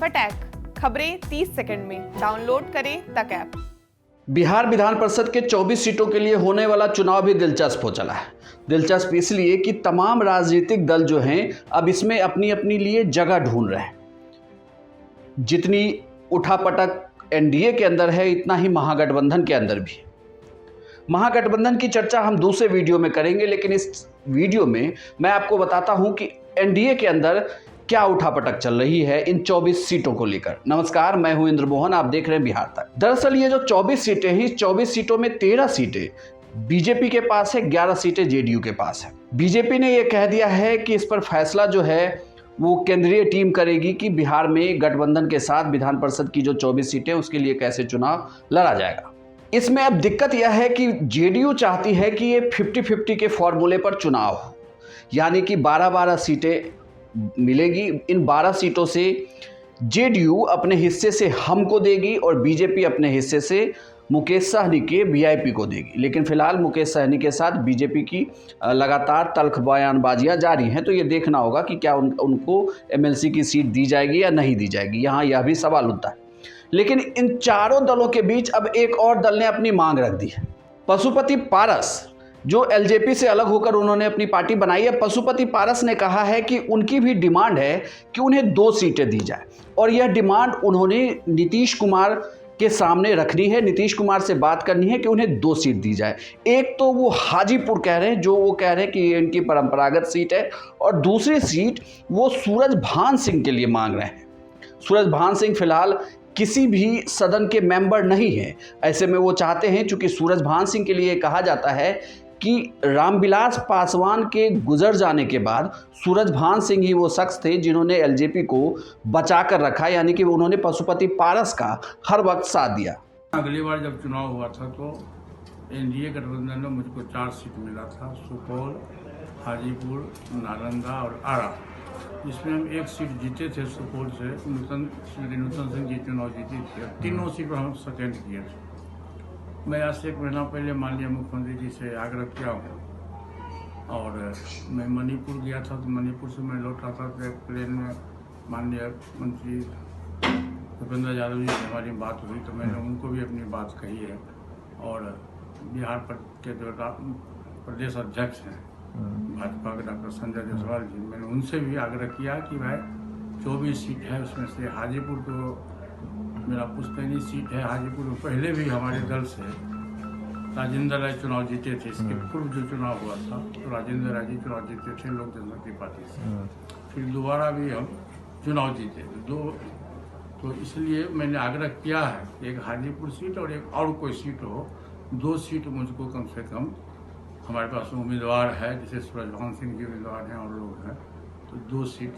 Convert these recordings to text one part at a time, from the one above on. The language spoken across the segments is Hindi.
फटाक खबरें 30 सेकंड में डाउनलोड करें तक ऐप। बिहार विधान परिषद के 24 सीटों के लिए होने वाला चुनाव भी दिलचस्प हो चला है। दिलचस्प इसलिए कि तमाम राजनीतिक दल जो हैं अब इसमें अपनी अपनी लिए जगह ढूंढ रहे हैं। जितनी उठापटक एनडीए के अंदर है, इतना ही महागठबंधन के अंदर भी। महागठबंधन की चर्चा हम दूसरे वीडियो में करेंगे, लेकिन इस वीडियो में मैं आपको बताता हूं कि एनडीए के अंदर क्या उठापटक चल रही है इन 24 सीटों को लेकर। नमस्कार, मैं हूं इंद्र मोहन, आप देख रहे हैं बिहार तक। दरअसल ये जो 24 सीटें हैं, इस 24 सीटों में 13 सीटें बीजेपी के पास है, 11 सीटें जेडीयू के पास है। बीजेपी ने यह कह दिया है कि इस पर फैसला जो है वो केंद्रीय टीम करेगी कि बिहार में गठबंधन के साथ विधान परिषद की जो 24 सीटें उसके लिए कैसे चुनाव लड़ा जाएगा। इसमें अब दिक्कत यह है कि जेडीयू चाहती है कि ये 50-50 के फॉर्मूले पर चुनाव हो, यानी कि 12-12 सीटें मिलेगी। इन 12 सीटों से जेडीयू अपने हिस्से से हमको देगी और बीजेपी अपने हिस्से से मुकेश सहनी के वीआईपी को देगी। लेकिन फिलहाल मुकेश सहनी के साथ बीजेपी की लगातार तल्ख बयानबाजियां जारी हैं, तो ये देखना होगा कि क्या उनको एमएलसी की सीट दी जाएगी या नहीं दी जाएगी। यहाँ यह भी सवाल उठता है। लेकिन इन चारों दलों के बीच अब एक और दल ने अपनी मांग रख दी है। पशुपति पारस, जो एलजेपी से अलग होकर उन्होंने अपनी पार्टी बनाई है, पशुपति पारस ने कहा है कि उनकी भी डिमांड है कि उन्हें 2 सीटें दी जाए, और यह डिमांड उन्होंने नीतीश कुमार के सामने रखनी है। नीतीश कुमार से बात करनी है कि उन्हें 2 सीट दी जाए। एक तो वो हाजीपुर कह रहे हैं, जो वो कह रहे हैं कि ये इनकी परंपरागत सीट है, और दूसरी सीट वो सूरजभान सिंह के लिए मांग रहे हैं। सूरजभान सिंह फिलहाल किसी भी सदन के मेंबर नहीं है। ऐसे में वो चाहते हैं, चूंकि सूरजभान सिंह के लिए कहा जाता है कि रामविलास पासवान के गुजर जाने के बाद सूरजभान सिंह ही वो शख्स थे जिन्होंने एलजेपी को बचा कर रखा, यानी कि उन्होंने पशुपति पारस का हर वक्त साथ दिया। अगली बार जब चुनाव हुआ था तो एनडीए गठबंधन में मुझको 4 सीट मिला था, सुपौल, हाजीपुर, नालंदा और आरा। इसमें हम 1 सीट जीते थे सुपौल से, नूतन सिंह जी चुनाव जीती थी। तीनों सीट पर हम सेकेंड किए थे। मैं आज से 1 महीना पहले माननीय मुख्यमंत्री जी से आग्रह किया हूँ, और मैं मणिपुर गया था, तो मणिपुर से मैं लौट रहा था तो प्लेन में माननीय मंत्री भूपेंद्र यादव जी से हमारी बात हुई, तो मैंने उनको भी अपनी बात कही है। और बिहार के जो प्रदेश अध्यक्ष हैं भाजपा के डॉक्टर संजय जायसवाल जी, मैंने उनसे भी आग्रह किया कि भाई 24 सीट है, उसमें से हाजीपुर को मेरा पुश्तैनी सीट है। हाजीपुर में पहले भी हमारे दल से राजेंद्र राय चुनाव जीते थे। इसके पूर्व जो चुनाव हुआ था तो राजेंद्र राय जी चुनाव जीते थे लोक जनशक्ति पार्टी से। फिर दोबारा भी हम चुनाव जीते थे। तो इसलिए मैंने आग्रह किया है कि एक हाजीपुर सीट और एक और कोई सीट हो, 2 सीट मुझको कम से कम, हमारे पास उम्मीदवार है, जैसे सूरजभान सिंह जी उम्मीदवार हैं और लोग हैं, तो 2 सीट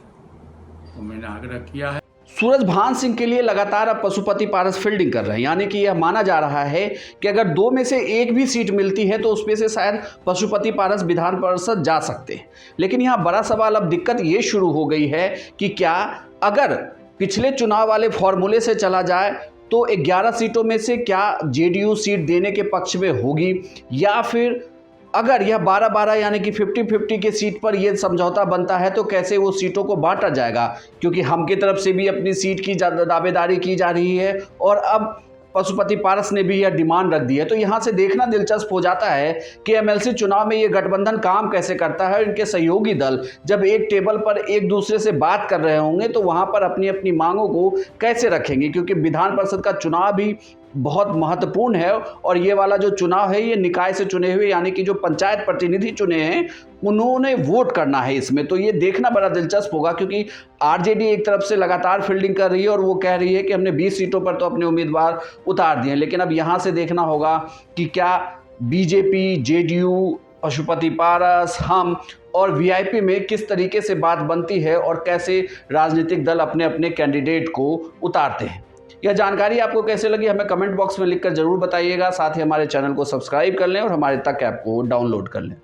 को मैंने आग्रह किया है। सूरजभान सिंह के लिए लगातार अब पशुपति पारस फील्डिंग कर रहे हैं, यानी कि यह माना जा रहा है कि अगर 2 में से 1 भी सीट मिलती है तो उसमें से शायद पशुपति पारस विधान परिषद जा सकते हैं। लेकिन यहाँ बड़ा सवाल, अब दिक्कत ये शुरू हो गई है कि क्या अगर पिछले चुनाव वाले फॉर्मूले से चला जाए तो 11 सीटों में से क्या जेडीयू सीट देने के पक्ष में होगी, या फिर अगर यह 12-12 यानी कि 50-50 के सीट पर यह समझौता बनता है तो कैसे वो सीटों को बांटा जाएगा, क्योंकि हम की तरफ से भी अपनी सीट की दावेदारी की जा रही है और अब पशुपति पारस ने भी यह डिमांड रख दी है। तो यहाँ से देखना दिलचस्प हो जाता है कि एमएलसी चुनाव में ये गठबंधन काम कैसे करता है। इनके सहयोगी दल जब एक टेबल पर एक दूसरे से बात कर रहे होंगे तो वहाँ पर अपनी अपनी मांगों को कैसे रखेंगे, क्योंकि विधान परिषद का चुनाव भी बहुत महत्वपूर्ण है और ये वाला जो चुनाव है ये निकाय से चुने हुए, यानी कि जो पंचायत प्रतिनिधि चुने हैं उन्होंने वोट करना है इसमें। तो ये देखना बड़ा दिलचस्प होगा, क्योंकि आरजेडी एक तरफ से लगातार फील्डिंग कर रही है और वो कह रही है कि हमने 20 सीटों पर तो अपने उम्मीदवार उतार दिए, लेकिन अब यहाँ से देखना होगा कि क्या बीजेपी, जेडीयू, पशुपति पारस, हम और वीआईपी में किस तरीके से बात बनती है और कैसे राजनीतिक दल अपने अपने कैंडिडेट को उतारते हैं। यह जानकारी आपको कैसे लगी हमें कमेंट बॉक्स में लिखकर जरूर बताइएगा। साथ ही हमारे चैनल को सब्सक्राइब कर लें और हमारे तक ऐप को डाउनलोड कर लें।